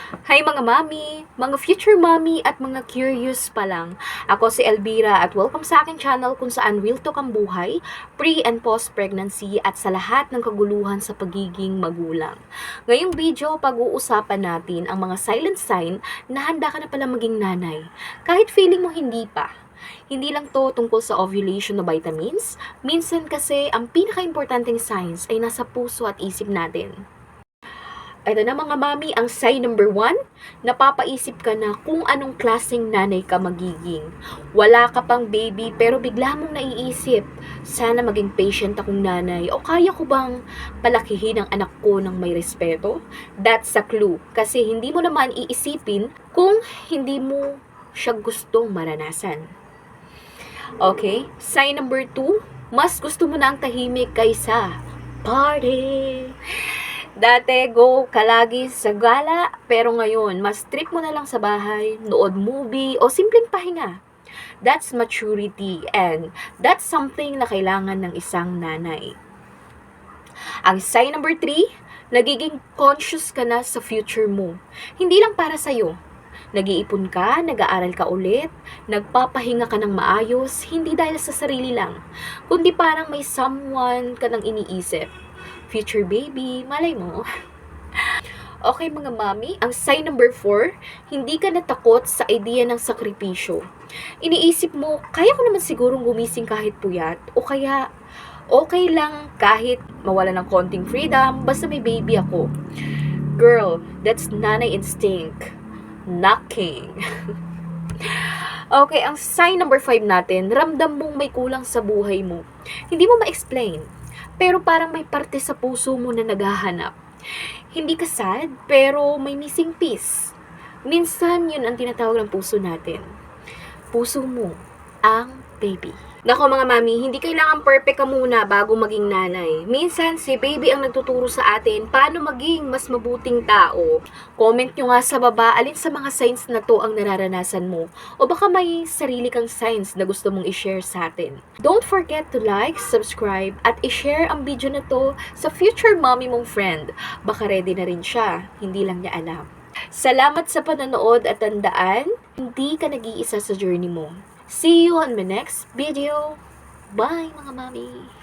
Hi mga mami, mga future mommy at mga curious pa lang. Ako si Elvira at welcome sa aking channel kung saan real talk ang buhay, pre and post pregnancy at sa lahat ng kaguluhan sa pagiging magulang. Ngayong video, pag-uusapan natin ang mga silent sign na handa ka na pala maging nanay. Kahit feeling mo hindi pa. Hindi lang to tungkol sa ovulation o vitamins, minsan kasi ang pinaka-importanting signs ay nasa puso at isip natin. Ito na mga mami, ang sign number 1, napapaisip ka na kung anong klaseng nanay ka magiging. Wala ka pang baby pero bigla mong naiisip, sana maging patient akong nanay o kaya ko bang palakihin ang anak ko ng may respeto? That's a clue kasi hindi mo naman iisipin kung hindi mo siya gustong maranasan. Okay, sign number 2, mas gusto mo na ang tahimik kaysa party. Dati, go ka lagi sa gala, pero ngayon, mas trip mo na lang sa bahay, nood movie, o simpleng pahinga. That's maturity and that's something na kailangan ng isang nanay. Ang sign number 3, nagiging conscious ka na sa future mo. Hindi lang para sa'yo. Nag-iipon ka, nag-aaral ka ulit, nagpapahinga ka ng maayos, hindi dahil sa sarili lang, kundi parang may someone ka nang iniisip. Future baby, malay mo. Okay mga mami, ang sign number 4, hindi ka natakot sa idea ng sakripisyo. Iniisip mo, kaya ko naman sigurong gumising kahit puyat, o kaya okay lang kahit mawala ng konting freedom, basta may baby ako. Girl, that's nanay instinct. Knocking. Okay, ang sign number 5 natin, ramdam mong may kulang sa buhay mo. Hindi mo ma-explain, pero parang may parte sa puso mo na naghahanap. Hindi ka sad, pero may missing piece. Minsan, yun ang tinatawag ng puso natin. Puso mo, ang baby. Nako mga mami, hindi kailangan perfect ka muna bago maging nanay. Minsan, si baby ang nagtuturo sa atin paano maging mas mabuting tao. Comment nyo nga sa baba alin sa mga signs na to ang nararanasan mo. O baka may sarili kang signs na gusto mong i-share sa atin. Don't forget to like, subscribe, at i-share ang video na to sa future mommy mong friend. Baka ready na rin siya, hindi lang niya alam. Salamat sa panonood at tandaan, hindi ka nag-iisa sa journey mo. See you on my next video. Bye mga mami!